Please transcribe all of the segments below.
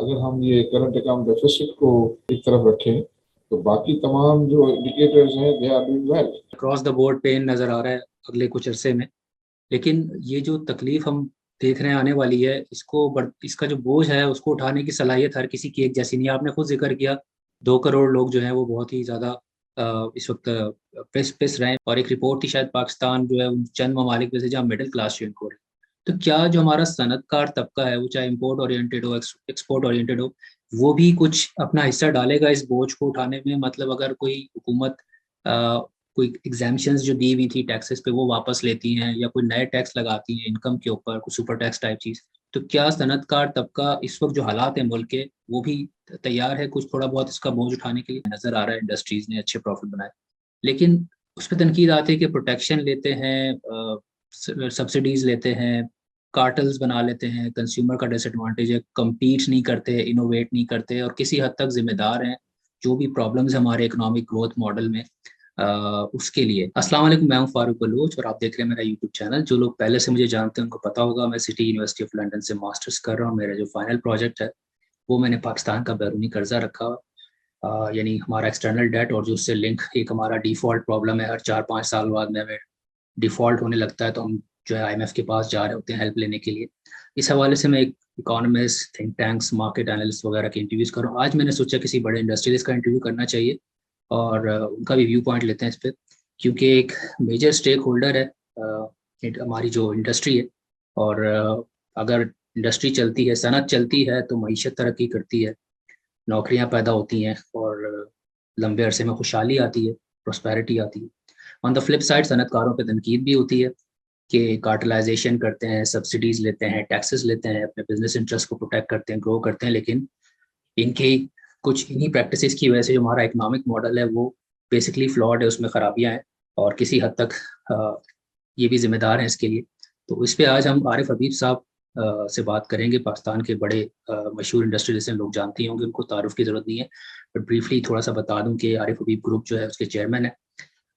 अगर हम ये करंट अकाउंट डेफिसिट को एक तरफ रखें तो बाकी तमाम जो इंडिकेटर्स हैं they are doing well. Cross the board पेन नजर आ रहा है अगले कुछ अरसे में, लेकिन ये जो तकलीफ हम देख रहे हैं आने वाली है, इसका जो बोझ है उसको उठाने की सलाहियत हर किसी की एक जैसी नहीं है। आपने खुद जिक्र किया 2 करोड़ लोग जो हैं वो बहुत ही ज्यादा इस वक्त पिस पिस रहे हैं, और एक रिपोर्ट थी शायद पाकिस्तान जो है उन चंद ममालिक में से जहाँ मिडिल क्लास जो इनको है। तो क्या जो हमारा सनतकार तबका है वो चाहे इम्पोर्ट ओरिएंटेड हो एक्सपोर्ट ओरिएंटेड हो, वो भी कुछ अपना हिस्सा डालेगा इस बोझ को उठाने में? मतलब अगर कोई हुकूमत कोई एग्जाम्पशंस जो दी हुई थी टैक्सेस पे वो वापस लेती हैं, या कोई नए टैक्स लगाती हैं इनकम के ऊपर, कुछ सुपर टैक्स टाइप चीज, तो क्या सनतकार तबका इस वक्त जो हालात है मुल्क के, वो भी तैयार है कुछ थोड़ा बहुत इसका बोझ उठाने के लिए? नजर आ रहा है इंडस्ट्रीज ने अच्छे प्रॉफिट बनाए, लेकिन उस पर तनकीद आती है कि प्रोटेक्शन लेते हैं, सब्सिडीज लेते हैं, कार्टल्स बना लेते हैं, कंज्यूमर का डिसएडवांटेज है, compete नहीं करते, इनोवेट नहीं करते, और किसी हद तक जिम्मेदार हैं जो भी प्रॉब्लम्स हमारे इकोनॉमिक ग्रोथ मॉडल में उसके लिए। अस्सलाम वालेकुम, मैं हूं फारूक बलूच और आप देख रहे हैं मेरा यूट्यूब चैनल। जो लोग पहले से मुझे जानते हैं उनको पता होगा मैं सिटी यूनिवर्सिटी ऑफ लंदन से मास्टर्स कर रहा हूँ। मेरा जो फाइनल प्रोजेक्ट है वो मैंने पाकिस्तान का बैरूनी कर्जा रखा हुआ, यानी हमारा एक्सटर्नल डेट और जो उससे लिंक एक हमारा डिफॉल्ट प्रॉब्लम है, हर 4-5 साल बाद में हमें डिफॉल्ट होने लगता है तो हम जो है आईएमएफ के पास जा रहे होते हैं हेल्प लेने के लिए। इस हवाले से मैं एक economist, think tanks, market analyst वगैरह के इंटरव्यूज कर रहा हूँ। आज मैंने सोचा किसी बड़े इंडस्ट्रियलिस्ट का इंटरव्यू करना चाहिए और उनका भी व्यू पॉइंट लेते हैं इस पर, क्योंकि एक मेजर स्टेक होल्डर है हमारी जो इंडस्ट्री है। और अगर इंडस्ट्री चलती है, सनत चलती है, तो मईशत तरक्की करती है, नौकरियां पैदा होती हैं और लंबे अरसे में खुशहाली आती है, प्रोस्पेरिटी आती है। ऑन द फ्लिप साइड सनतकारों पर तनकीद भी होती है कि कार्टलाइजेशन करते हैं, सब्सिडीज लेते हैं, टैक्सेस लेते हैं, अपने बिजनेस इंटरेस्ट को प्रोटेक्ट करते हैं, ग्रो करते हैं, लेकिन इनकी कुछ इन्हीं प्रैक्टिसेस की वजह से जो हमारा इकोनॉमिक मॉडल है वो बेसिकली फ्लॉड है, उसमें खराबियां हैं और किसी हद तक ये भी जिम्मेदार हैं इसके लिए। तो इस पे आज हम आरिफ हबीब साहब से बात करेंगे, पाकिस्तान के बड़े मशहूर इंडस्ट्रियलिस्ट हैं, लोग जानते ही होंगे, उनको तारुफ की जरूरत नहीं है, बट ब्रीफली थोड़ा सा बता दूं कि आरिफ हबीब ग्रुप जो है उसके चेयरमैन है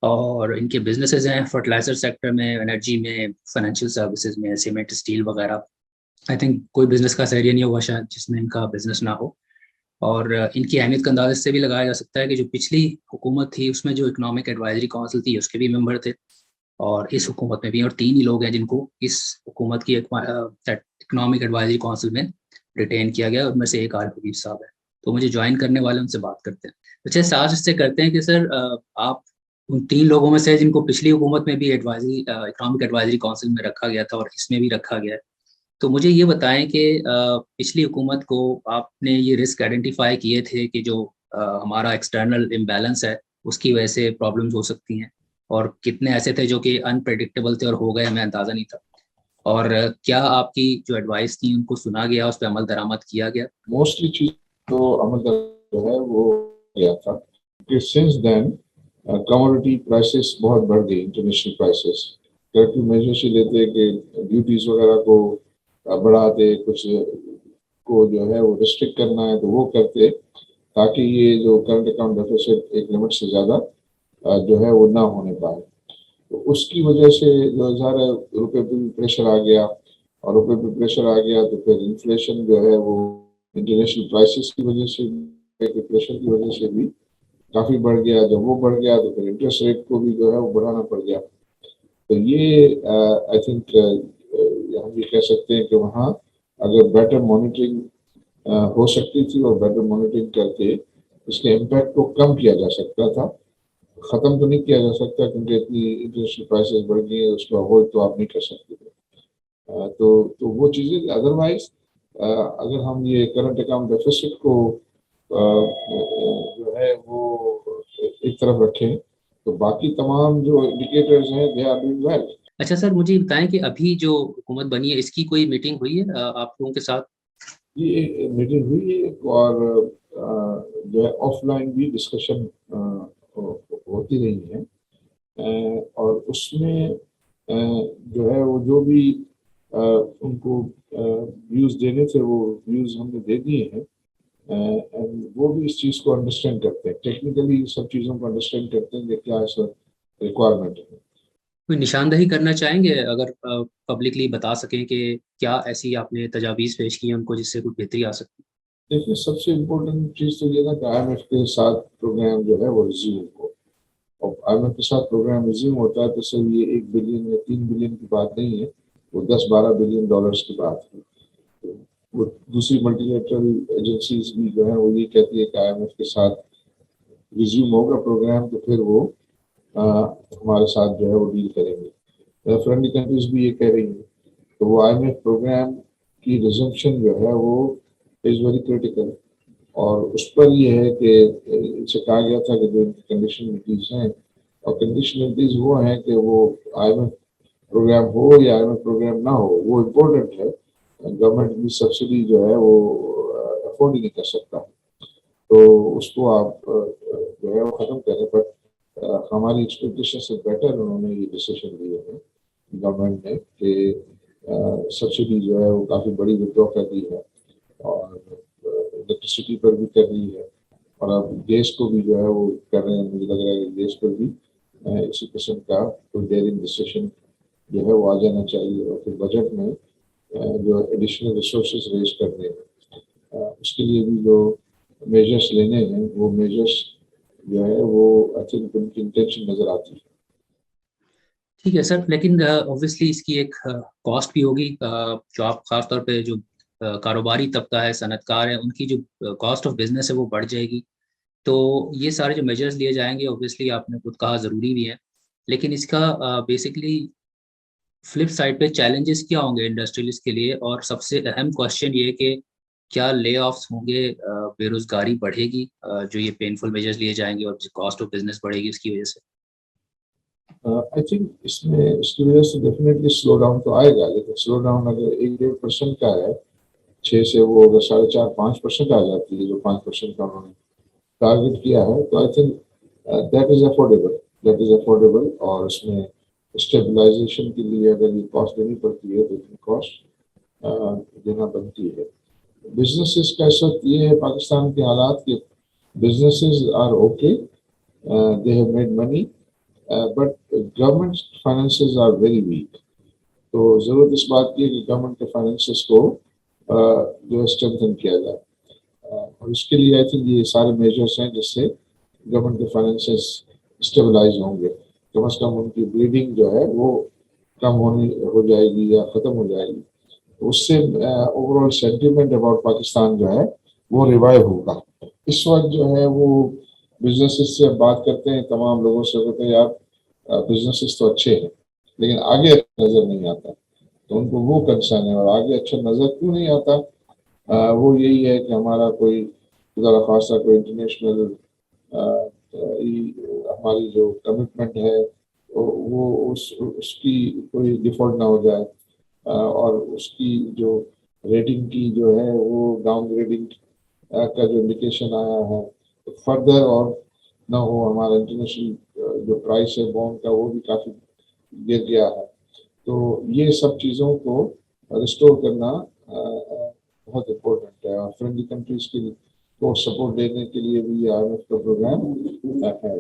और इनके बिजनेसेस हैं फर्टिलाइजर सेक्टर में, एनर्जी में, फाइनेंशियल सर्विसेज में, सीमेंट, स्टील वगैरह। आई थिंक कोई बिजनेस का एरिया नहीं होगा शायद जिसमें इनका बिजनेस ना हो। और इनकी अहमियत का अंदाजा इससे भी लगाया जा सकता है कि जो पिछली हुकूमत थी उसमें जो इकोनॉमिक एडवाइजरी काउंसिल थी उसके भी मेंबर थे, और इस हुकूमत में भी, और 3 ही लोग हैं जिनको इस हुकूमत की इकोनॉमिक एडवाइजरी काउंसिल में रिटेन किया गया, उनमें से एक आरिफ हबीब साहब है। तो मुझे ज्वाइन करने वाले उनसे बात करते हैं। अच्छा, साहब इससे करते हैं कि सर आप उन 3 लोगों में से जिनको पिछली हुकूमत में भी एडवाइजरी इकोनॉमिक एडवाइजरी काउंसिल में रखा गया था और इसमें भी रखा गया है, तो मुझे ये बताएं कि पिछली हुकूमत को आपने ये रिस्क आइडेंटिफाई किए थे कि जो हमारा एक्सटर्नल इम्बैलेंस है उसकी वजह से प्रॉब्लम्स हो सकती हैं, और कितने ऐसे थे जो कि अनप्रेडिक्टेबल थे और हो गए, हमें अंदाजा नहीं था, और क्या आपकी जो एडवाइस थी उनको सुना गया, उस पर अमल दरामद किया गया? मोस्टली चीज तो अमल जो है वो गया था कि सिंस देन कमोडिटी प्राइसेस बहुत बढ़ गई, इंटरनेशनल प्राइसेस। करेक्टिव मेजर्स ही लेते हैं कि ड्यूटीज वगैरह को बढ़ा दे, कुछ को जो है वो रिस्ट्रिक्ट करना है तो वो करते, ताकि ये जो करंट अकाउंट डेफिसिट एक लिमिट से ज़्यादा जो है वो ना होने पाए। तो उसकी वजह से जो है रुपये पे भी प्रेशर आ गया, और रुपये पे प्रेशर आ गया तो फिर इन्फ्लेशन जो है वो इंटरनेशनल प्राइसेस की वजह से, प्रेशर की वजह से भी काफ़ी बढ़ गया। जब वो बढ़ गया तो फिर इंटरेस्ट रेट को भी जो है वो बढ़ाना पड़ गया। तो ये आई थिंक हम ये कह सकते हैं कि वहाँ अगर बेटर मॉनिटरिंग हो सकती थी और बेटर मॉनिटरिंग करके इसके इम्पैक्ट को कम किया जा सकता था। ख़त्म तो नहीं किया जा सकता क्योंकि इतनी इंटरनेशनल प्राइसेस बढ़ गई है, उसको अवॉइड तो आप नहीं कर सकते थे। तो वो चीज़ें अदरवाइज अगर हम ये करंट अकाउंट डेफिसिट को जो है वो एक तरफ रखें तो बाकी तमाम जो इंडिकेटर्स हैं दे आर डूइंग वेल। अच्छा सर, मुझे बताएं कि अभी जो हुकूमत बनी है इसकी कोई मीटिंग हुई है आप लोगों के साथ? ये मीटिंग हुई है और जो है ऑफलाइन भी डिस्कशन होती रही है, और उसमें जो है वो जो भी उनको व्यूज़ देने थे वो व्यूज़ हमने दे दिए हैं। एंड वो भी इस चीज़ को अंडरस्टैंड करते हैं, टेक्निकली सब चीज़ों को अंडरस्टैंड करते हैं कि क्या इस वक्त रिक्वायरमेंट है। कोई निशानदही करना चाहेंगे, अगर पब्लिकली बता सकें कि क्या ऐसी आपने तजावीज़ पेश की हैं उनको जिससे कोई बेहतरी आ सकती देखिए, सबसे इम्पोर्टेंट चीज तो ये था कि IMF के साथ प्रोग्राम जो है वो रिज्यूम हो। और IMF के साथ प्रोग्राम रिज्यूम होता है तो सिर्फ ये 1 बिलियन या 3 बिलियन की बात नहीं है, वो 10-12 बिलियन डॉलर्स की बात है। तो वो दूसरी मल्टीलेटरल एजेंसीज भी जो है वो ये कहती है कि IMF के साथ रिज्यूम होगा प्रोग्राम तो फिर वो अ, हमारे साथ जो है वो डील करेंगे। फ्रेंडली कंट्रीज भी ये कह रही हैं। तो वो IMF प्रोग्राम की रिजम्पशन जो है वो इज वेरी क्रिटिकल। और उस पर ये है कि इनसे कहा गया था कि जो कंडीशनलिटीज हैं, और कंडीशनलिटीज वो हैं कि वो IMF प्रोग्राम हो या IMF प्रोग्राम ना हो, वो इम्पोर्टेंट है। गवर्नमेंट भी सब्सिडी जो है वो अफोर्ड ही नहीं कर सकता, तो उसको आप जो है वो खत्म करें। बट हमारी एक्सपेक्टेशन से बेटर उन्होंने ये डिसीजन लिए हैं गवर्नमेंट ने कि सब्सिडी जो है वो काफ़ी बड़ी विड्रॉ कर दी है, और इलेक्ट्रिसिटी पर भी कर दी है, और अब गैस को भी जो है वो कर रहे हैं। मुझे लग रहा है कि गैस पर भी इसी किस्म का कोई डेयरिंग डिसीजन जो है वो आ जाना चाहिए, और फिर बजट में जो एडिशनल रिसोर्सेज रेज करने हैं उसके लिए भी जो मेजर्स लेने हैं, वो मेजर्स जो है वो आई थिंक उनकी इंटेंशन नजर आती है। ठीक है सर, लेकिन ऑब्वियसली इसकी एक कॉस्ट भी होगी। जो आप खास तौर पे जो कारोबारी तबका है, सनतकार है, उनकी जो कॉस्ट ऑफ बिजनेस है वो बढ़ जाएगी। तो ये सारे जो मेजर्स लिए जाएंगे, ऑब्वियसली आपने खुद कहा ज़रूरी भी है, लेकिन इसका बेसिकली फ्लिप साइड पे चैलेंजेस क्या होंगे इंडस्ट्रियलिस्ट के लिए? और सबसे अहम क्वेश्चन ये कि क्या ले ऑफ्स होंगे, बेरोजगारी बढ़ेगी जो ये पेनफुल मेजर्स लिए जाएंगे, और कॉस्ट ऑफ बिजनेस बढ़ेगी उसकी वजह से? आई थिंक इसमें इसकी वजह से डेफिनेटली स्लो डाउन तो आएगा, लेकिन स्लो डाउन अगर 1-1.5% का है, 6 से वो अगर 4.5-5% आ जाती है, जो 5% का उन्होंने टारगेट किया है, तो I think that is affordable, that is affordable. और उसमें स्टेबलाइजेशन के लिए अगर ये कॉस्ट देनी पड़ती है तो इतनी कॉस्ट देना बनती है। बिजनेसेस का इस वक्त ये है पाकिस्तान के हालात के, businesses are okay, they have made money, but government finances are very weak. तो जरूरत इस बात की है कि गवर्नमेंट के फाइनेंसेस को जो है स्ट्रेंथन किया जाए, और इसके लिए आई थिंक ये सारे मेजर्स हैं जिससे गवर्नमेंट के फाइनेंसेस स्टेबलाइज होंगे। कम से कम उनकी ब्लीडिंग जो है वो कम होनी हो जाएगी या खत्म हो जाएगी। उससे ओवरऑल सेंटिमेंट अबाउट पाकिस्तान जो है वो रिवाइव होगा। इस वक्त जो है वो बिजनेसेस से बात करते हैं, तमाम लोगों से कहते हैं यार बिजनेसेस तो अच्छे हैं, लेकिन आगे नजर नहीं आता। तो उनको वो कंसर्न है, और आगे अच्छा नजर क्यों नहीं आता, वो यही है कि हमारा कोई खुदा खासा कोई इंटरनेशनल हमारी जो कमिटमेंट है वो उसकी कोई डिफॉल्ट ना हो जाए, और उसकी जो रेटिंग की जो है वो डाउनग्रेडिंग का जो इंडिकेशन आया है तो फर्दर और ना हो। हमारा इंटरनेशनल जो प्राइस है बॉन्ड का वो भी काफ़ी गिर गया है। तो ये सब चीज़ों को रिस्टोर करना बहुत इम्पोर्टेंट है, और फ्रेंडली कंट्रीज के को सपोर्ट देने के लिए भी IMF का प्रोग्राम है।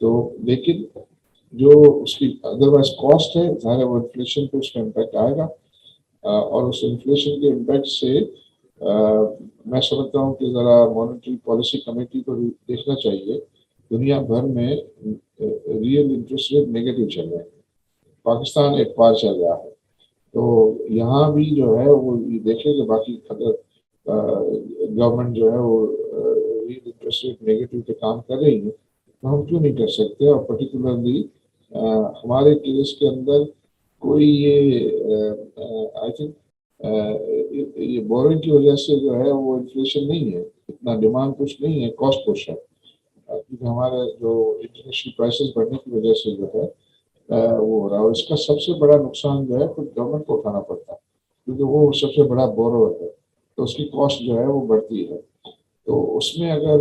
तो लेकिन जो उसकी अदरवाइज कॉस्ट है, ज़ाहिर है वो इन्फ्लेशन पे उसका इम्पैक्ट आएगा, और उस इन्फ्लेशन के इम्पैक्ट से मैं समझता हूँ कि ज़रा मॉनेटरी पॉलिसी कमेटी को देखना चाहिए। दुनिया भर में रियल इंटरेस्ट रेट नेगेटिव चल रहे हैं, पाकिस्तान एक पार चल रहा है। तो यहाँ भी जो है वो ये देखे कि बाकी अगर गवर्नमेंट जो है वो रियल इंटरेस्ट रेट नेगेटिव पे काम कर रही है तो हम क्यों नहीं कर सकते। और पर्टिकुलरली हमारे केस के अंदर कोई ये आई थिंक ये बोरिंग की वजह से जो है वो इन्फ्लेशन नहीं है, इतना डिमांड पुश नहीं है, कॉस्ट पुश है। क्योंकि हमारे जो इंटरनेशनल प्राइसेस बढ़ने की वजह से जो है वो हो रहा है, और इसका सबसे बड़ा नुकसान जो है खुद गवर्नमेंट को उठाना पड़ता है, क्योंकि वो सबसे बड़ा बोरोवर है, तो उसकी कॉस्ट जो है वो बढ़ती है। तो उसमें अगर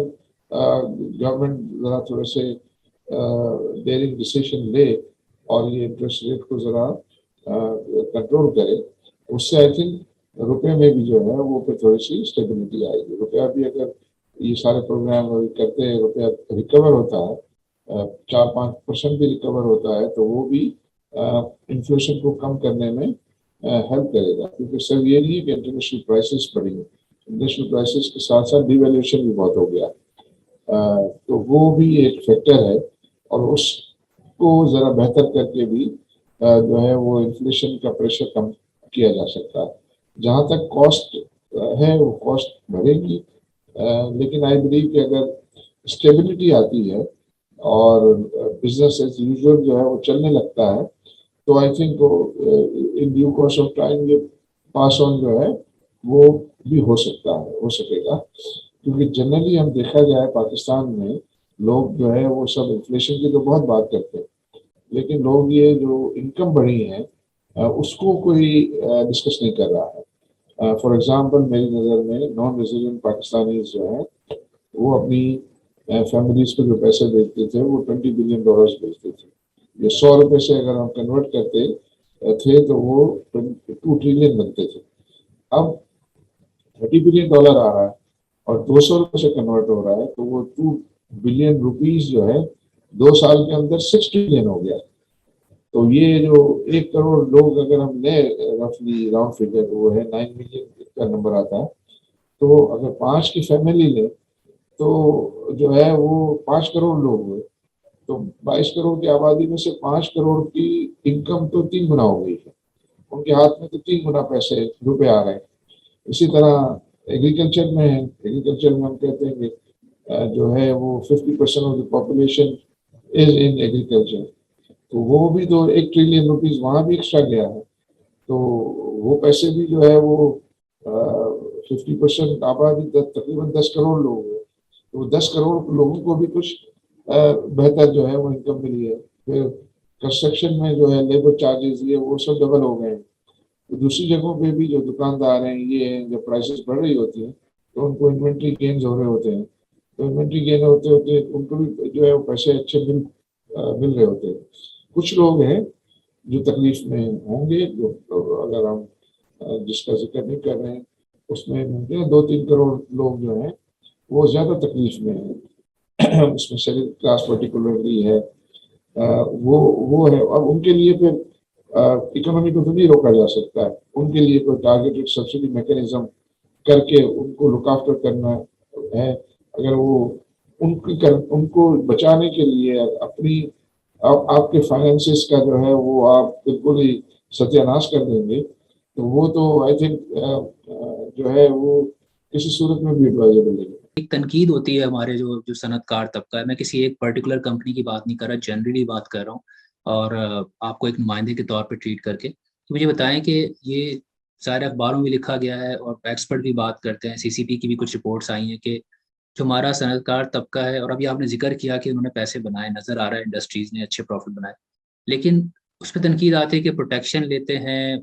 गवर्नमेंट ज़रा थोड़े से डेयरिंग डिसीजन ले और ये इंटरेस्ट रेट को ज़रा कंट्रोल करे, उससे आई थिंक रुपए में भी जो है वो फिर थोड़ी सी स्टेबिलिटी आएगी। रुपया भी अगर ये सारे प्रोग्राम करते हैं, रुपया रिकवर होता है, 4-5% भी रिकवर होता है, तो वो भी इन्फ्लेशन को कम करने में हेल्प करेगा। क्योंकि सिर्फ ये नहीं है कि इंटरनेशनल प्राइसेस बढ़ेंगे, इंटरनेशनल प्राइसेस के साथ साथ डिवैल्यूएशन भी बहुत हो गया। तो वो भी एक फैक्टर है, और उसको ज़रा बेहतर करके भी जो है वो इन्फ्लेशन का प्रेशर कम किया जा सकता है। जहाँ तक कॉस्ट है, वो कॉस्ट बढ़ेगी, लेकिन आई बिलीव कि अगर स्टेबिलिटी आती है और बिजनेस एज यूजुअल जो है वो चलने लगता है, तो I think in due course of time ये पास ऑन जो है वो भी हो सकता है, हो सकेगा। क्योंकि जनरली हम देखा जाए पाकिस्तान में लोग जो है वो सब इन्फ्लेशन की तो बहुत बात करते हैं, लेकिन लोग ये जो इनकम बढ़ी है उसको कोई डिस्कस नहीं कर रहा है। फॉर एग्जांपल मेरी नज़र में नॉन रेजिडेंट पाकिस्तानीज जो है वो अपनी फैमिलीज को जो पैसे भेजते थे वो $20 बिलियन भेजते थे। ये 100 रुपए से अगर हम कन्वर्ट करते थे तो वो 2 ट्रिलियन बनते थे। अब $30 बिलियन आ रहा है और 200 रुपए से कन्वर्ट हो रहा है, तो वो 2 बिलियन रुपीज जो है 2 साल के अंदर 6 ट्रिलियन हो गया। तो ये जो 1 करोड़ लोग अगर हम ले रफली राउंड फिगर, वो है 9 मिलियन का नंबर आता है। तो अगर 5 की फैमिली ले तो जो है वो 5 करोड़ लोग हुए। तो 22 करोड़ की आबादी में से 5 करोड़ की इनकम तो 3 गुना हो गई है। उनके हाथ में तो 3 गुना पैसे रुपए आ रहे हैं। इसी तरह एग्रीकल्चर में है, एग्रीकल्चर में हम कहते हैं कि जो है वो 50% of the population is in agriculture. तो वो भी तो 1 ट्रिलियन रुपीज वहां भी एक्स्ट्रा गया है। तो वो पैसे भी जो है वो 50% आबादी तकरीबन 10 करोड़ लोग हैं। तो 10 करोड़ लोगों को भी कुछ बेहतर जो है वो इनकम मिली है। फिर कंस्ट्रक्शन में जो है लेबर चार्जेस ये वो सब डबल हो गए हैं। तो दूसरी जगहों पे भी जो दुकानदार हैं ये हैं, जब प्राइसेस बढ़ रही होती हैं तो उनको इन्वेंट्री गेन्स हो रहे होते हैं। तो इन्वेंट्री गेन होते होते उनको भी जो है वो पैसे अच्छे मिल रहे होते हैं। कुछ लोग हैं जो तकलीफ में होंगे, जो अगर हम जिसका जिक्र नहीं कर रहे हैं उसमें मुमकिन है 2-3 करोड़ लोग जो हैं वो ज्यादा तकलीफ में हैं। उसमें शेड्यूल क्लास पर्टिकुलरली है। वो है। अब उनके लिए फिर इकोनॉमी को तो नहीं रोका जा सकता है। उनके लिए कोई टारगेटेड सब्सिडी मैकेनिज्म करके उनको लुक आफ्टर करना है। अगर वो उनको बचाने के लिए अपनी आपके फाइनेंसिस का जो है वो आप बिल्कुल ही सत्यानाश कर देंगे, तो वो तो आई थिंक जो है वो किसी सूरत में भी एडवाइजेबल नहीं है। एक तनकीद होती है हमारे जो जो सनतकार तबका है, मैं किसी एक पर्टिकुलर कंपनी की बात नहीं कर रहा, जनरली बात कर रहा हूँ, और आपको एक नुमाइंदे के तौर पे ट्रीट करके। तो मुझे बताएं कि ये सारे अखबारों में लिखा गया है और एक्सपर्ट भी बात करते हैं, सीसीपी की भी कुछ रिपोर्ट्स आई हैं कि जो हमारा सनतकार तबका है, और अभी आपने जिक्र किया कि उन्होंने पैसे बनाए, नज़र आ रहा है इंडस्ट्रीज़ ने अच्छे प्रॉफिट बनाए, लेकिन उस पर तनकीद आती है कि प्रोटेक्शन लेते हैं,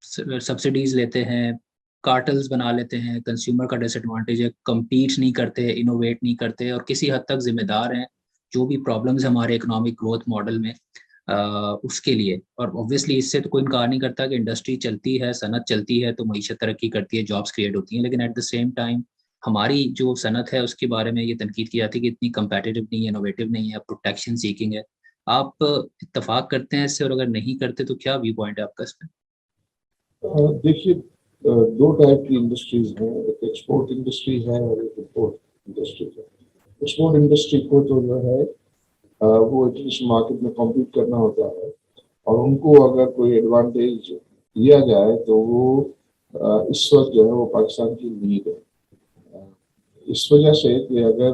सब्सिडीज़ लेते हैं, कार्टल्स बना लेते हैं, कंज्यूमर का डिसएडवांटेज है, कम्पीट नहीं करते, इनोवेट नहीं करते, और किसी हद तक जिम्मेदार हैं जो भी प्रॉब्लम्स हमारे इकोनॉमिक ग्रोथ मॉडल में उसके लिए। और ऑब्वियसली इससे तो कोई इनकार नहीं करता कि इंडस्ट्री चलती है, सनत चलती है तो मईशत तरक्की करती है, जॉब्स क्रिएट होती हैं, लेकिन एट द सेम टाइम हमारी जो सनत है उसके बारे में ये तनकीद की जाती है कि इतनी कंपेटिटिव नहीं है, इनोवेटिव नहीं है, प्रोटेक्शन सीकिंग है। आप इत्तेफाक करते हैं इससे, और अगर नहीं करते तो क्या व्यू पॉइंट है आपका इस पे? देखिए, दो टाइप की इंडस्ट्रीज हैं, एक एक्सपोर्ट इंडस्ट्री है और एक इम्पोर्ट इंडस्ट्री है। एक्सपोर्ट इंडस्ट्री को तो जो है वो इंटरनेशनल मार्केट में कॉम्पीट करना होता है, और उनको अगर कोई एडवांटेज दिया जाए तो वो इस वक्त जो है वो पाकिस्तान की नीड है। इस वजह से कि अगर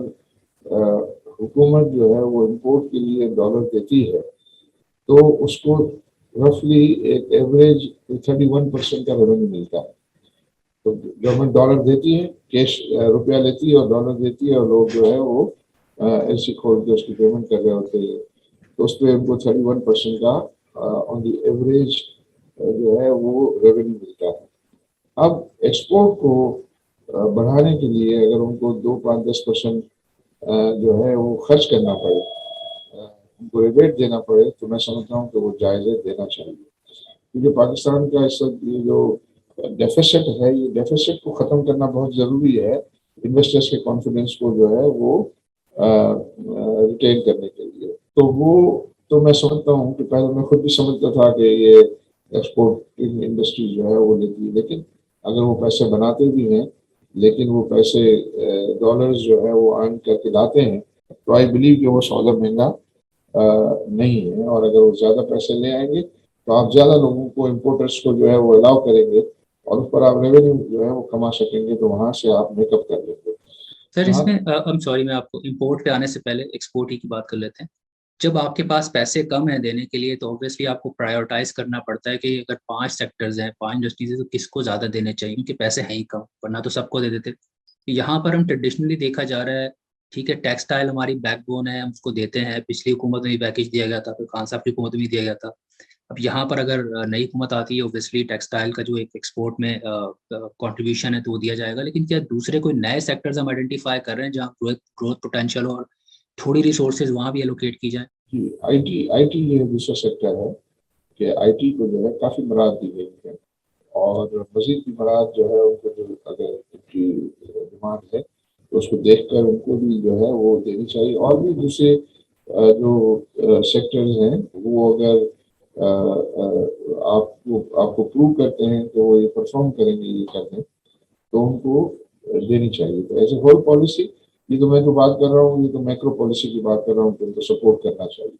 हुकूमत जो है वो इम्पोर्ट के लिए डॉलर देती है तो उसको रफली एक एवरेज 31% का रेवेन्यू मिलता है। तो गवर्नमेंट डॉलर देती है, कैश रुपया लेती है और डॉलर देती है, और लोग जो है वो ऐसी खोल के उसकी पेमेंट कर रहे होते हैं। तो उस पर उनको 31% का ऑन द एवरेज जो है वो रेवेन्यू मिलता है। अब एक्सपोर्ट को बढ़ाने के लिए अगर उनको 2-5-10% जो है वो खर्च करना पड़े, उनको रिबेट देना पड़े, तो मैं समझता हूँ कि वो जायज़ देना चाहिए। क्योंकि पाकिस्तान का इस वक्त ये जो डेफिसिट है, ये डेफिसिट को ख़त्म करना बहुत ज़रूरी है इन्वेस्टर्स के कॉन्फिडेंस को जो है वो रिटेन करने के लिए। तो वो तो मैं समझता हूँ कि पहले मैं खुद भी समझता था कि ये एक्सपोर्ट इंडस्ट्री जो है वो लेती है, लेकिन अगर वो पैसे बनाते भी हैं लेकिन वो पैसे डॉलर्स जो है वो अर्न करके लाते हैं, तो आई बिलीव कि वो सौदा महंगा नहीं है। और अगर वो ज़्यादा पैसे ले आएंगे तो आप ज़्यादा लोगों को, इम्पोर्टर्स को जो है वो अलाउ करेंगे और उस पर आप रेवेन्यू जो है वो कमा सकेंगे, तो वहाँ से आप मेकअप कर लेंगे। सर जहाँ इसमें आई एम सॉरी, मैं आपको इंपोर्ट पे आने से पहले एक्सपोर्ट ही की बात कर लेते हैं। जब आपके पास पैसे कम है देने के लिए तो ऑब्वियसली आपको प्रायोरिटाइज करना पड़ता है कि अगर 5 सेक्टर्स हैं, 5 इंडस्ट्रीज है, तो किसको ज़्यादा देने चाहिए, क्योंकि पैसे हैं ही कम, वरना तो सबको दे देते। यहाँ पर हम ट्रेडिशनली देखा जा रहा है, ठीक है, टेक्सटाइल हमारी बैकबोन है, हम उसको देते हैं, पिछली हुकूमत में भी पैकेज दिया गया था, फिर खान साहब की हुकूमत में भी दिया गया था। अब यहाँ पर अगर नई हुकूमत आती है, ऑब्वियसली टेक्सटाइल का जो एक एक्सपोर्ट में कंट्रीब्यूशन है तो वो दिया जाएगा। लेकिन क्या दूसरे कोई नए सेक्टर्स हम आइडेंटिफाई कर रहे हैं जहाँ ग्रोथ पोटेंशियल और थोड़ी रिसोर्सेज वहाँ भी एलोकेट की जाए? आईटी आईटी ये दूसरा सेक्टर है कि आईटी को जो है काफ़ी मराद दी गई है, और मजीद भी मराद जो है उनको, जो अगर उनकी डिमांड है तो उसको देखकर उनको भी जो है वो देनी चाहिए। और भी दूसरे जो सेक्टर्स हैं वो अगर आपको आपको प्रूव करते हैं कि वो ये परफॉर्म करेंगे, ये करते हैं, तो उनको देनी चाहिए। तो एज ए होल पॉलिसी, ये तो मैं जो बात कर रहा हूँ ये तो मैक्रो पॉलिसी की बात कर रहा हूँ कि उनको सपोर्ट करना चाहिए।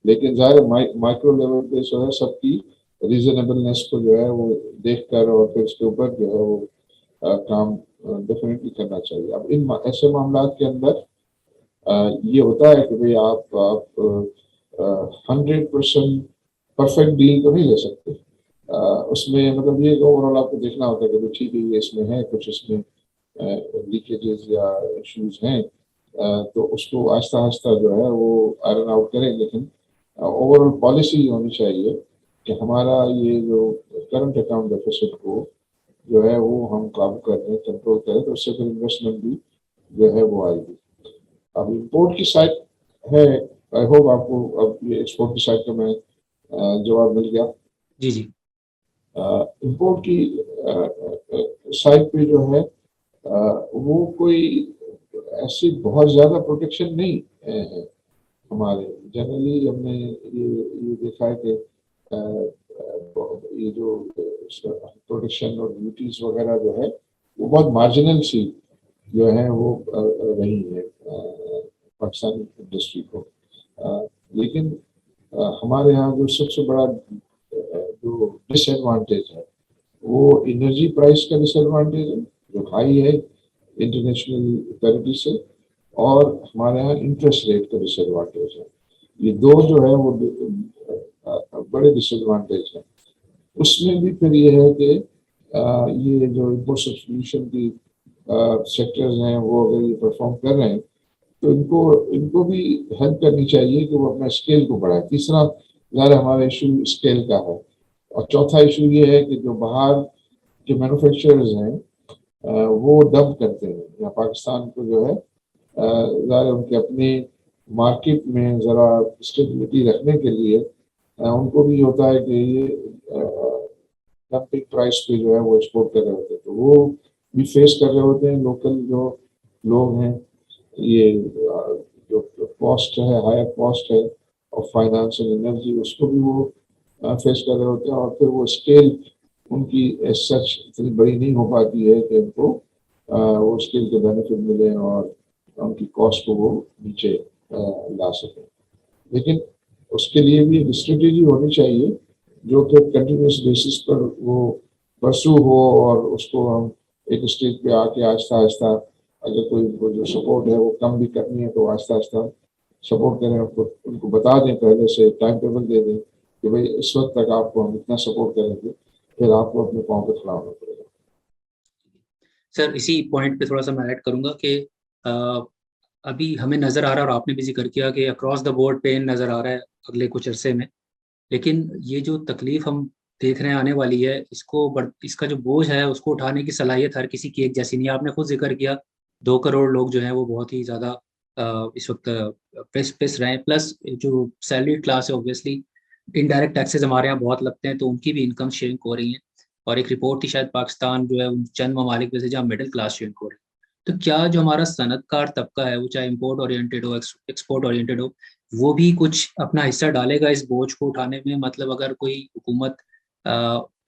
लेकिन ज़ाहिर माइक्रो लेवल पे जो है सबकी रीजनेबलनेस को जो है वो देखकर और फिर उसके ऊपर जो है वो काम डेफिनेटली करना चाहिए। अब इन ऐसे मामला के अंदर ये होता है कि भाई आप 100% परफेक्ट डील तो नहीं ले सकते। उसमें मतलब ये ओवरऑल आपको देखना होता है कि भाई ठीक है, ये इसमें है कुछ, इसमें लीकेजेस या इश्यूज हैं, तो उसको आहिस्ता आहिस्ता जो है वो आयरन आउट करें। लेकिन ओवरऑल पॉलिसी होनी चाहिए कि हमारा ये जो करंट अकाउंट डेफिसिट को जो है वो हम काबू कर रहे हैं, कंट्रोल करें, तो उससे फिर इन्वेस्टमेंट भी जो है वो आएगी। अब इम्पोर्ट की साइड है, आई होप आपको अब ये एक्सपोर्ट की साइड का मैं जवाब मिल गया। जी जी। इम्पोर्ट की साइड पे जो है वो कोई ऐसी बहुत ज़्यादा प्रोटेक्शन नहीं है हमारे। जनरली हमने ये देखा है कि ये जो प्रोटेक्शन और ड्यूटीज वगैरह जो है वो बहुत मार्जिनल सी जो है वो रही है पाकिस्तानी इंडस्ट्री को। लेकिन हमारे यहाँ जो सबसे बड़ा जो डिसएडवांटेज है वो एनर्जी प्राइस का डिसएडवांटेज है, जो हाई है इंटरनेशनल पैरिटी से, और हमारे यहाँ इंटरेस्ट रेट का डिसएडवांटेज है। ये दो जो है वो बड़े डिसएडवांटेज हैं। उसमें भी फिर ये है कि ये जो इम्पोर्ट सब्स्टिट्यूशन की सेक्टर्स हैं वो अगर ये परफॉर्म कर रहे हैं तो इनको इनको भी हेल्प करनी चाहिए कि वो अपना स्केल को बढ़ाए। तीसरा ज़्यादा हमारा इशू स्केल का है, और चौथा इशू ये है कि जो बाहर के मैन्युफैक्चरर्स हैं वो डंप करते हैं या पाकिस्तान को जो है ज़्यादा उनके अपने मार्केट में ज़रा स्टेबिलिटी रखने के लिए उनको भी होता है कि ये डंपिंग प्राइस पे जो है वो एक्सपोर्ट कर रहे होते हैं, तो वो भी फेस कर रहे होते हैं। लोकल जो लोग हैं, ये जो कॉस्ट है, हायर कॉस्ट है और फाइनेंस एंड एनर्जी, उसको भी वो फेस कर रहे होते हैं, और फिर वो स्केल उनकी सच इतनी बड़ी नहीं हो पाती है कि उनको वो स्केल के बेनिफिट मिले और उनकी कॉस्ट को वो नीचे ला सकें। लेकिन उसके लिए भी एक स्ट्रेटेजी होनी चाहिए जो कि कंटिन्यूस बेसिस पर वो परसू हो, और उसको हम एक स्टेज पे आके आहिस्ता आहिस्ता, अगर कोई वो जो सपोर्ट है वो कम भी करनी है तो आहिस्ता आहिस्ता सपोर्ट करें, उनको बता दें, पहले से टाइम टेबल दे दें कि भाई इस वक्त तक आपको हम इतना सपोर्ट करेंगे, फिर आपको अपने पाँव पे खड़ा होना पड़ेगा। सर इसी पॉइंट पे थोड़ा सा मैं ऐड करूंगा कि अभी हमें नज़र आ रहा है और आपने भी जिक्र किया कि अक्रॉस द बोर्ड पेन नज़र आ रहा है अगले कुछ अरसे में। लेकिन ये जो तकलीफ हम देख रहे हैं आने वाली है, इसका जो बोझ है उसको उठाने की सलाहियत हर किसी की एक जैसी नहीं है। आपने खुद जिक्र किया 2 करोड़ लोग जो हैं वो बहुत ही ज़्यादा इस वक्त पिस रहे हैं। प्लस जो सैलरी क्लास है, ऑब्वियसली इनडायरेक्ट टैक्सेस हमारे यहाँ बहुत लगते हैं, तो उनकी भी इनकम शेयरिंग हो रही है। और एक रिपोर्ट थी शायद, पाकिस्तान जो है उन चंद ममालिक में से जहाँ मिडिल क्लास शेयरिंग हो रही है। तो क्या जो हमारा सनतकार तबका है, वो चाहे इम्पोर्ट ओरिएंटेड हो, एक्सपोर्ट ओरिएंटेड हो, वो भी कुछ अपना हिस्सा डालेगा इस बोझ को उठाने में? मतलब अगर कोई हुकूमत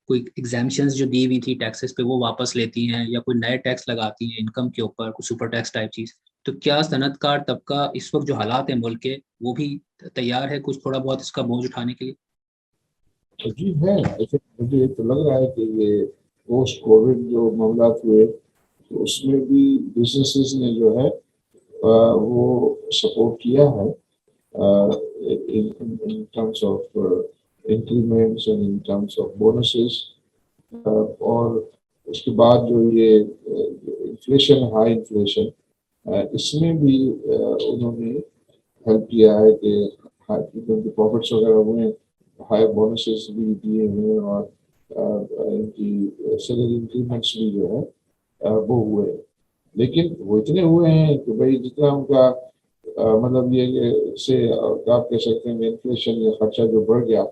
कोई एग्जाम्पशंस जो दी हुई थी टैक्सेस पे वो वापस लेती हैं, या कोई नए टैक्स लगाती हैं इनकम के ऊपर, कुछ सुपर टैक्स टाइप चीज। तो क्या सनतकार तबका इस वक्त जो हालात है मुल्क के, वो भी तैयार है कुछ थोड़ा बहुत इसका बोझ उठाने के लिए? तो जी है, ऐसे मुझे तो लग रहा है कि ये पोस्ट कोविड जो मामला हुए तो उसमें भी बिजनेसेस ने जो है वो सपोर्ट किया है in terms of increments and in terms of bonuses, और उसके बाद जो ये इन्फ्लेशन, हाई इन्फ्लेशन, इसमें भी उन्होंने हेल्प किया है कि क्योंकि प्रॉफिट्स वगैरह हुए, हाई बोनसेस भी दिए हैं और इनकी सैलरी इंक्रीमेंट्स भी जो है वो हुए हैं। लेकिन वो इतने हुए हैं कि भाई जितना उनका मतलब ये से आप कह सकते हैं इन्फ्लेशन या खर्चा जो बढ़ गया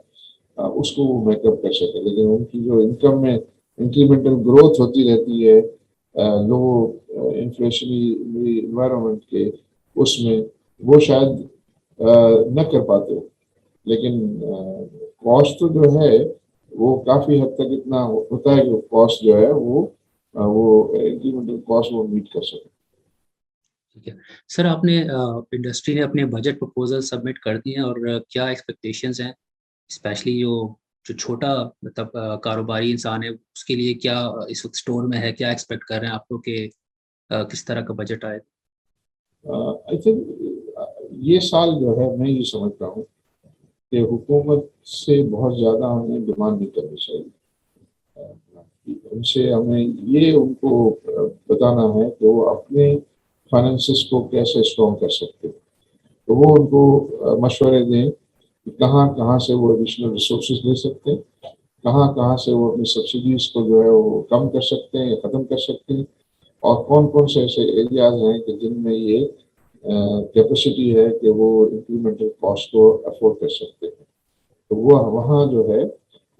उसको वो मेकअप कर सके, लेकिन उनकी जो इनकम में इंक्रीमेंटल ग्रोथ होती रहती है लो इन्फ्लेशनरी इन्वायरमेंट के, उसमें वो शायद न कर पाते हो। लेकिन कॉस्ट तो जो है वो काफी हद तक इतना होता है कि कॉस्ट जो है वो इंक्रीमेंटल कॉस्ट वो मीट कर सके। ठीक है सर, आपने इंडस्ट्री ने अपने बजट प्रपोजल सबमिट कर दिए हैं, और क्या एक्सपेक्टेशंस हैं, स्पेशली जो जो छोटा मतलब कारोबारी इंसान है उसके लिए क्या इस वक्त स्टोर में है, क्या एक्सपेक्ट कर रहे हैं आप लोग के, किस तरह का बजट आए? आई थिंक ये साल जो है मैं ये समझता हूँ कि हुकूमत से बहुत ज़्यादा हमें डिमांड नहीं करनी चाहिए। उनसे हमें ये उनको बताना है कि वो अपने फाइनेंसेस को कैसे स्ट्रॉन्ग कर सकते हैं। तो वो उनको मशवरे दें कि कहाँ कहाँ से वो एडिशनल रिसोर्सेज ले सकते हैं, कहाँ कहाँ से वो अपनी सब्सिडीज को जो है वो कम कर सकते हैं या ख़त्म कर सकते हैं, और कौन कौन से ऐसे एरियाज हैं कि जिनमें ये कैपेसिटी है कि वो इंक्रीमेंटल कॉस्ट को अफोर्ड कर सकते हैं। तो वो वहाँ जो है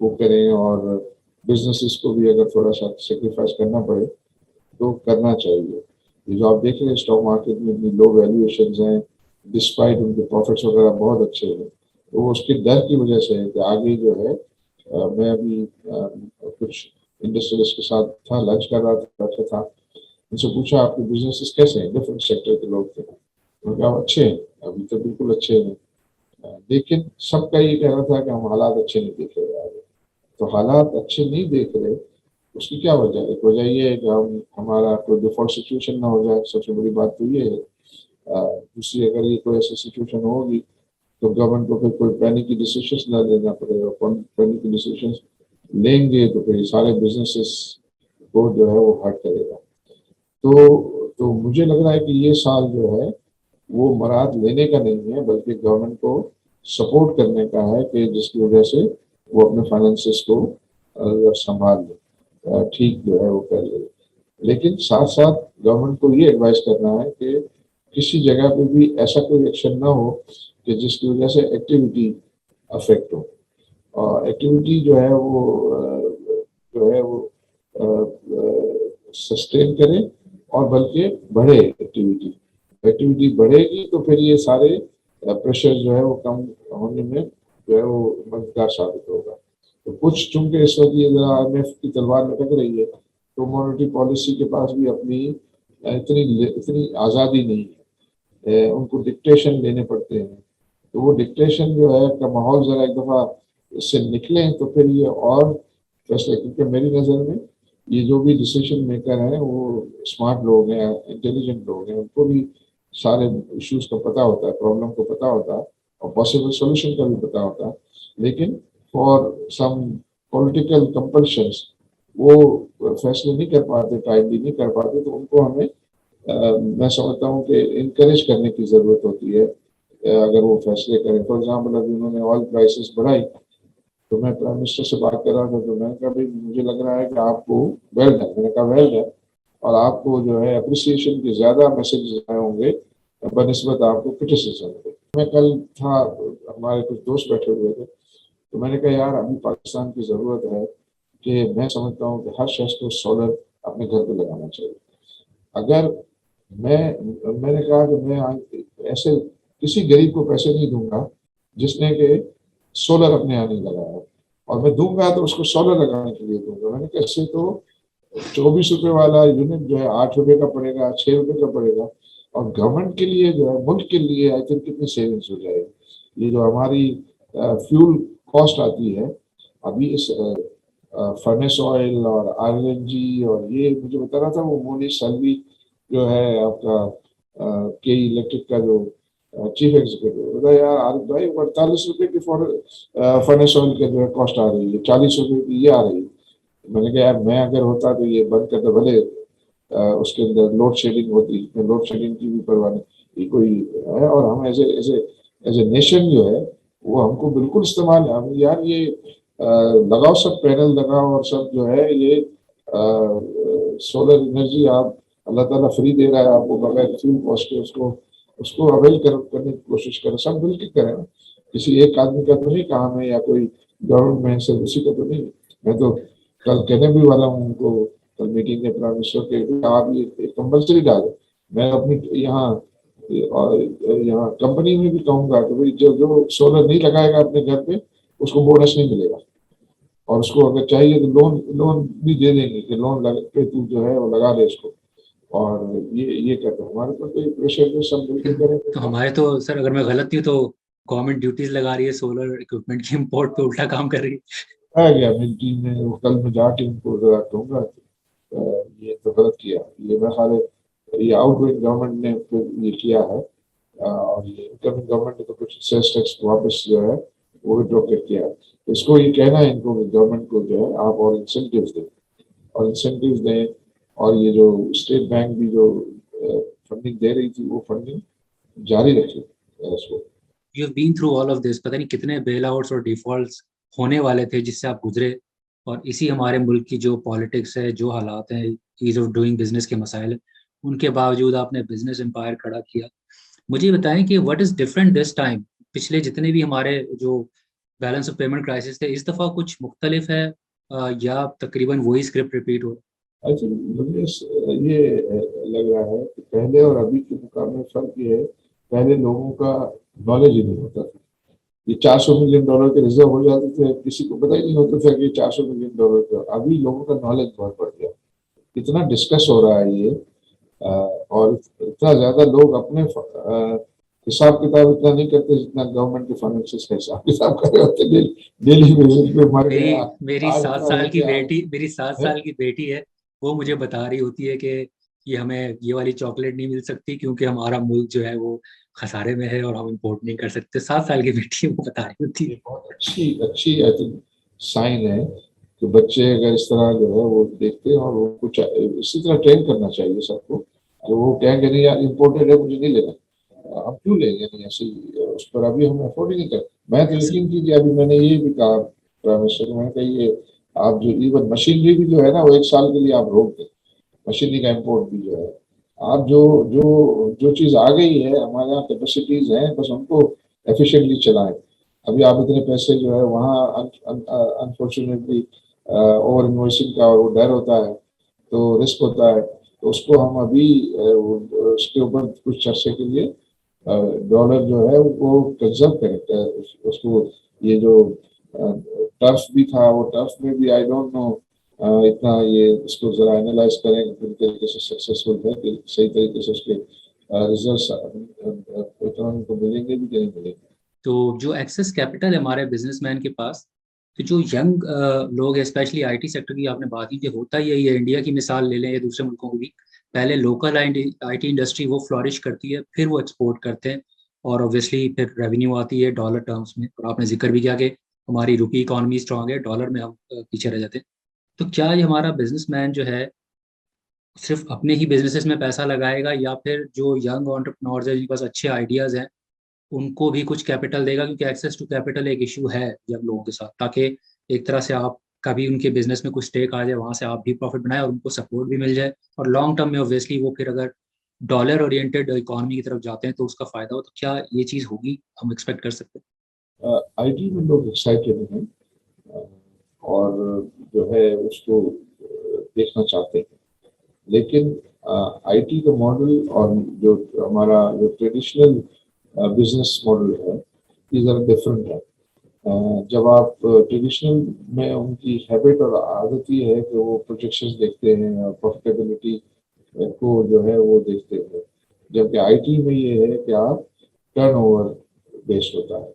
वो करें, और बिजनेसेस को भी अगर थोड़ा सा सेक्रीफाइस करना पड़े तो करना चाहिए। ये जो आप देख रहे हैं स्टॉक मार्केट में इतनी लो वैल्यूएशन हैं, डिस्पाइट उनके प्रॉफिट्स वगैरह बहुत अच्छे हैं, तो वो उसके डर की वजह से है कि आगे जो है मैं अभी कुछ इंडस्ट्रियलिस्ट के साथ था, लंच कर रहा था, बैठा था, उनसे पूछा आपके बिजनेसेस कैसे हैं, डिफरेंट सेक्टर के लोग थे, उन्होंने कहा अच्छे हैं, अभी तो बिल्कुल अच्छे हैं, लेकिन सबका ये कह रहा था कि हम हालात अच्छे नहीं देख रहे आगे। तो हालात अच्छे नहीं देख रहे, उसकी क्या वजह है? एक वजह ये है कि हम हमारा कोई डिफॉल्ट सिचुएशन ना हो जाए, सबसे बड़ी बात तो ये है। दूसरी, अगर ये कोई ऐसी सिचुएशन होगी तो गवर्नमेंट को फिर कोई पैनिक की डिसीजन ना लेना पड़ेगा, कौन पैनिक की डिसीजन लेंगे तो फिर सारे बिजनेसेस को जो है वो हर्ट करेगा। तो मुझे लग रहा है कि ये साल जो है वो मराद लेने का नहीं है, बल्कि गवर्नमेंट को सपोर्ट करने का है कि जिसकी वजह से वो अपने फाइनेंसेस को संभाल ले, ठीक जो है वो कर ले। लेकिन साथ साथ गवर्नमेंट को ये एडवाइस करना है कि किसी जगह पे भी ऐसा कोई एक्शन ना हो कि जिसकी वजह से एक्टिविटी अफेक्ट हो, और एक्टिविटी जो है वो सस्टेन करे, और बल्कि बढ़े एक्टिविटी। एक्टिविटी बढ़ेगी तो फिर ये सारे प्रेशर जो है वो कम होने में जो है वो मददगार साबित होगा। तो कुछ चूंकि इस वक्त ये जरा IMF की तलवार लटक रही है, तो मॉनेटरी पॉलिसी के पास भी अपनी इतनी आज़ादी नहीं है, उनको डिक्टेशन लेने पड़ते हैं। तो वो डिक्टेशन जो है का माहौल जरा एक दफ़ा इससे निकले तो फिर ये और फैसले, क्योंकि मेरी नज़र में ये जो भी डिसीजन मेकर हैं वो स्मार्ट लोग हैं, इंटेलिजेंट लोग हैं, उनको भी सारे इश्यूज का पता होता है, प्रॉब्लम को पता होता है, और पॉसिबल सोल्यूशन का भी पता होता है। लेकिन फॉर सम पॉलिटिकल कंपल्शंस वो फैसले नहीं कर पाते, टाइमली नहीं कर पाते, तो उनको हमें मैं समझता हूँ कि इनकरेज करने की ज़रूरत होती है अगर वो फैसले करें। फॉर एग्जाम्पल अभी उन्होंने ऑयल प्राइसेस बढ़ाई, तो मैं प्राइम मिनिस्टर से बात कर रहा था, तो मैंने कहा भाई मुझे लग रहा है कि आपको वेल है, मैंने कहा वेल है, और आपको जो है अप्रिसिएशन के ज़्यादा मैसेज आए होंगे बनिस्बत आपको क्रिटिसिज्म के। मैं कल था, हमारे कुछ दोस्त बैठे हुए थे, तो मैंने कहा यार अभी पाकिस्तान की ज़रूरत है कि मैं समझता हूँ कि हर शख्स को सोलर अपने घर पे लगाना चाहिए। अगर मैंने कहा कि मैं ऐसे किसी गरीब को पैसे नहीं दूंगा जिसने कि सोलर अपने यहाँ नहीं लगाया। और मैं दूंगा तो उसको सोलर लगाने के लिए दूंगा। मैंने कैसे, तो 24 रुपए वाला यूनिट जो है 8 रुपए का पड़ेगा, 6 रुपए का पड़ेगा। और गवर्नमेंट के लिए जो है, मुल्क के लिए आई थिंक कितनी सेविंग्स हो जाएगी। ये जो हमारी फ्यूल कॉस्ट आती है अभी, इस फर्नेस ऑयल और आरएलएनजी, और ये मुझे बता रहा था वो मोनी सैलवी जो है आपका के इलेक्ट्रिक का जो चीफ एग्जीक्यूटिव, बोला यार आरिफ भाई 48 रुपए की फर्नेस ऑयल की जो है कॉस्ट आ रही है, 40 रुपए की ये आ रही है। मैंने कहा यार मैं अगर होता तो ये बंद करता, भले उसके अंदर लोड शेडिंग होती, लोड शेडिंग की भी परवाह नहीं, ये कोई है। और हम एज ए नेशन जो है वो हमको बिल्कुल इस्तेमाल, हम यार ये लगाओ, सब पैनल लगाओ और सब जो है ये सोलर एनर्जी आप, अल्लाह ताला फ्री दे रहा है आपको बगैर फ्यूल कॉस्ट के, उसको उसको अवेल करने की कोशिश करें, सब मिलकर करें। किसी एक आदमी का तो नहीं काम है या कोई गवर्नमेंट में से उसी का तो नहीं। मैं तो कल कहने भी वाला हूँ उनको, कल मीटिंग में प्राइम मिनिस्टर के, आप ये कंपल्सरी डालें। मैं अपनी यहाँ और यहाँ कंपनी में भी कहूंगा कि भाई जो जो सोलर नहीं लगाएगा अपने घर पे उसको बोनस नहीं मिलेगा, और उसको अगर चाहिए तो लोन लोन भी दे देंगे कि लोन लग के तू जो है वो लगा ले इसको। और ये करते हैं, हमारे पर कोई प्रेशर जो सब मिलकर करें तो हमारे तो सर, अगर मैं गलत नहीं हूँ तो गवर्नमेंट ड्यूटीज लगा रही है सोलर इक्विपमेंट की इम्पोर्ट पे, उल्टा काम कर रही है। आ गया मेरी टीम में, वो कल मैं जाके उनको जरा कहूंगा ये तो गलत किया, ये मैं ख्याल है ये आउटगोइंग गवर्नमेंट ने फिर ये किया है। और ये इनकमिंग गवर्नमेंट ने तो कुछ सेल्स टैक्स वापस जो है वो विड्रॉ कर किया है। तो इसको ये कहना है इनको, गवर्नमेंट को जो है आप और इंसेंटिव्स दें, और इंसेंटिव्स दें। और ये जो स्टेट बैंक भी जो फंडिंग दे रही थी वो फंडिंग जारी रखे इसको। You have been through all of this, पता नहीं कितने बेल आउट्स और डिफॉल्ट्स होने वाले थे जिससे आप गुजरे, और इसी हमारे मुल्क की जो पॉलिटिक्स है, जो हालात हैं, ईज ऑफ डूइंग बिजनेस के मसाइल हैं, उनके बावजूद आपने बिजनेस एम्पायर खड़ा किया। मुझे ये बताएं कि what is different this time, पिछले जितने भी हमारे जो बैलेंस ऑफ पेमेंट क्राइसिस थे, इस दफा कुछ मुख्तलिफ है या तकरीबन वही स्क्रिप्ट रिपीट हो? आई थिंक मुझे ये लग रहा है कि पहले और अभी के मुकाबले फर्क ये है, पहले लोगों का नॉलेज ही नहीं होता था। ये $400 मिलियन के रिजर्व हो जाते थे, किसी को पता ही नहीं होता था कि $400 मिलियन का। अभी लोगों का नॉलेज बहुत बढ़ गया, इतना डिस्कस हो रहा है ये, और इतना ज्यादा लोग अपने हिसाब किताब इतना नहीं करते जितना गवर्नमेंट के फाइनेंसिस का हिसाब किताब कर रहे होते। डेली बेसिस पे मर मेरी गया, मेरी आज सात इतना साल हो की गया, बेटी मेरी सात है? साल की बेटी है, वो मुझे बता रही होती है कि ये हमें ये वाली चॉकलेट नहीं मिल सकती क्योंकि हमारा मुल्क जो है वो खसारे में है और हम इम्पोर्ट नहीं कर सकते। 7 साल की बेटी है, वो बता रही होती है। ये बहुत अच्छी अच्छी आई थिंक साइन है कि बच्चे अगर इस तरह जो है वो देखते हैं, और वो कुछ इसी तरह ट्रेन करना चाहिए सबको, कि वो कहेंगे नहीं यार इम्पोर्टेड है मुझे नहीं लेना, हम क्यों लेंगे, नहीं ऐसे उस पर अभी हम अफोर्ड ही नहीं कर। मैं तो यकीन कीजिए, अभी मैंने ये भी कहा प्राइम मिनिस्टर को, मैंने कहा ये आप जो इवन मशीनरी भी जो है ना वो 1 साल के लिए आप रोक दें, मशीनरी का इम्पोर्ट भी जो है। आप जो जो जो चीज आ गई है हमारे यहाँ कैपेसिटीज हैं, बस उनको एफिशिएंटली चलाएं। अभी आप इतने पैसे जो है वहाँ अनफॉर्चुनेटली ओवर इन्वॉइसिंग का वो डर होता है, तो रिस्क होता है, तो उसको हम अभी उसके ऊपर कुछ अर्से के लिए डॉलर जो है वो कंजर्व करें उसको। ये जो टर्फ भी था, वो टर्फ में भी आई डोंट नो इतना ये इसको जरा एनालाइज करें पूरी तरीके से सक्सेसफुल है कि सही तरीके से उसके रिजल्ट इकोनॉमी को मिलेंगे भी कि नहीं मिलेंगे। तो जो एक्सेस कैपिटल है हमारे बिजनेसमैन के पास, तो जो यंग लोग हैं, स्पेशली आईटी सेक्टर की आपने बात की, कि होता ही है, इंडिया की मिसाल ले लें या दूसरे मुल्कों को भी, पहले लोकल आईटी इंडस्ट्री वो फ्लॉरिश करती है, फिर वो एक्सपोर्ट करते हैं, और ऑब्वियसली फिर रेवेन्यू आती है डॉलर टर्म्स में। और आपने जिक्र भी किया कि हमारी रुपी इकोनॉमी स्ट्रांग है, डॉलर में हम पीछे रह जाते हैं। तो क्या ये हमारा बिजनेसमैन जो है सिर्फ अपने ही बिजनेसेस में पैसा लगाएगा, या फिर जो यंग एंटरप्रेन्योर्स हैं जिनके पास अच्छे आइडियाज हैं उनको भी कुछ कैपिटल देगा? क्योंकि एक्सेस टू कैपिटल एक इशू है यंग लोगों के साथ, ताकि एक तरह से आप कभी उनके बिजनेस में कुछ स्टेक आ जाए, वहां से आप भी प्रॉफिट बनाए और उनको सपोर्ट भी मिल जाए, और लॉन्ग टर्म में ऑब्वियसली वो फिर अगर डॉलर ओरिएंटेड इकोनॉमी की तरफ जाते हैं तो उसका फायदा हो। तो क्या ये चीज होगी, हम एक्सपेक्ट कर सकते आईटी में लोग एक्साइटेड हैं, और जो है उसको देखना चाहते हैं, लेकिन आईटी का मॉडल और जो हमारा जो ट्रेडिशनल बिजनेस मॉडल है, ये जरा डिफरेंट है। जब आप ट्रेडिशनल में उनकी हैबिट और आदत ये है कि वो प्रोजेक्शंस देखते हैं और प्रॉफिटेबिलिटी को जो है वो देखते हैं, जबकि आईटी में ये है कि आप टर्नओवर बेस्ड होता है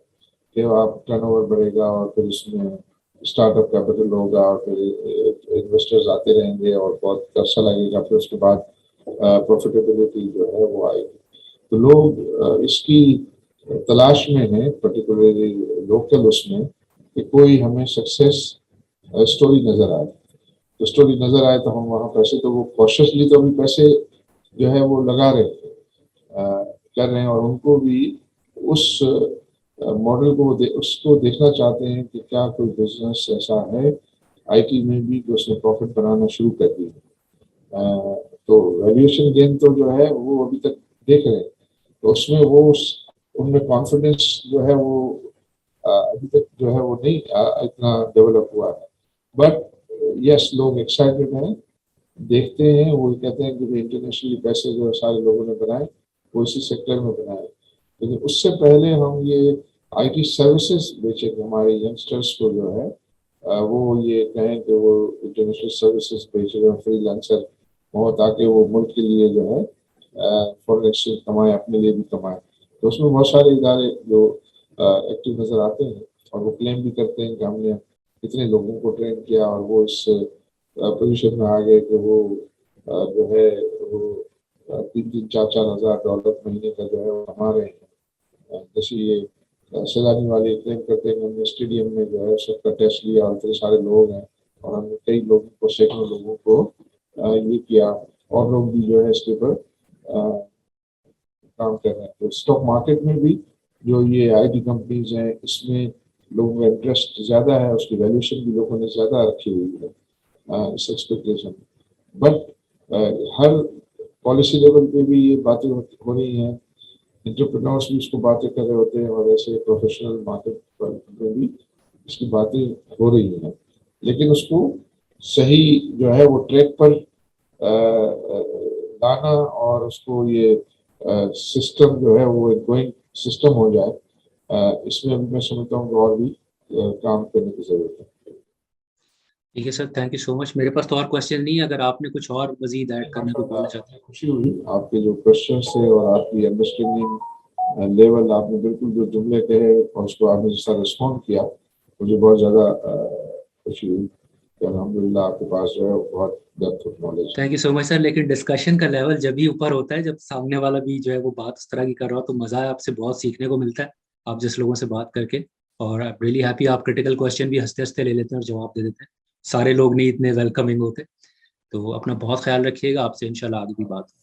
कि आप टर्नओवर बढ़ेगा और फिर इसमें स्टार्टअप कैपिटल होगा और फिर इन्वेस्टर्स आते रहेंगे और बहुत अच्छा लगेगा, फिर उसके बाद प्रॉफिटेबिलिटी जो है वो आएगी। तो लोग इसकी तलाश में है, पर्टिकुलरली लोकल उसमें, कि कोई हमें सक्सेस स्टोरी नजर आए। तो स्टोरी नजर आए तो हम वहाँ पैसे, तो वो कॉशियसली तो अभी पैसे जो है वो लगा रहे थे, कर रहे हैं, और उनको भी उस मॉडल को उसको देखना चाहते हैं कि क्या कोई बिजनेस ऐसा है आईटी में भी कि उसने प्रॉफिट बनाना शुरू कर दी। तो वैल्यूएशन गेन तो जो है वो अभी तक देख रहे हैं, तो उसमें वो उनमें कॉन्फिडेंस जो है वो अभी तक जो है वो नहीं इतना डेवलप हुआ है। बट यस, लोग एक्साइटेड हैं, देखते हैं, वो कहते हैं कि इंटरनेशनली पैसे जो सारे लोगों ने बनाए वो इसी सेक्टर में बनाए। लेकिन उससे पहले हम ये आईटी सर्विसेज बेचेंगे हमारे यंगस्टर्स को जो है, वो ये कहें कि वो इंटरनेशनल सर्विसेज बेच रहे हैं, फ्रीलांसर हो, ताकि वो मुल्क के लिए जो है फॉरेन एक्सचेंज कमाए, अपने लिए भी कमाए। तो उसमें बहुत सारे इदारे जो एक्टिव नजर आते हैं, और वो क्लेम भी करते हैं कि हमने इतने लोगों को ट्रेन किया और वो इस पोजीशन में आ गए कि वो जो है वो 3-4 हजार डॉलर महीने का जो है वो कमा रहे हैं। जैसे ये सैलानी वाले क्लेम करते हैं कि हमने स्टेडियम में जो है सबका टेस्ट लिया और इतने सारे लोग हैं और हमने कई लोगों को, सैकड़ों लोगों को ये किया, और लोग भी जो है इसके ऊपर काम कर रहे हैं। तो स्टॉक मार्केट में भी जो ये आईटी कंपनीज हैं, इसमें लोगों का इंटरेस्ट ज्यादा है, उसकी वैल्यूएशन भी लोगों ने ज्यादा रखी हुई है इस expectation. But her policy level पे भी ये बातें हो रही हैं, एंटरप्रेन्योर्स भी इसको बातें कर रहे होते हैं, और ऐसे प्रोफेशनल मार्केट पर भी इसकी बातें हो रही हैं, लेकिन उसको सही जो है वो ट्रैक पर लाना, और उसको ये सिस्टम जो है वो एक गोइंग सिस्टम हो जाए, इसमें मैं समझता हूँ कि और भी काम करने की जरूरत है। ठीक है sir, thank you so much. मेरे पास तो और क्वेश्चन नहीं है, अगर आपने कुछ और मजीद ऐड करना तो बोलना चाहते हैं। खुशी हुई आपके जो क्वेश्चन से और आपकी अंडरस्टैंडिंग लेवल, आपने बिल्कुल जो जुमले कहे और उसको आपने जिस तरह रिस्पॉन्ड किया, मुझे बहुत ज्यादा खुशी हुई कि अल्हम्दुलिल्लाह आपके पास जो है बहुत depth of knowledge. Thank you so much sir. लेकिन डिस्कशन का लेवल जब भी ऊपर होता है, जब सामने वाला भी जो है वो बात उस तरह की कर रहा हो, तो मजा है, आपसे बहुत सीखने को मिलता है, आप जिस लोगों से बात करके। और आई रियली हैप्पी, आप क्रिटिकल क्वेश्चन भी हंसते हंसते ले लेते हैं और जवाब दे देते हैं। सारे लोग नहीं इतने वेलकमिंग होते। तो अपना बहुत ख्याल रखिएगा, आपसे इंशाल्लाह आगे भी बात होगी।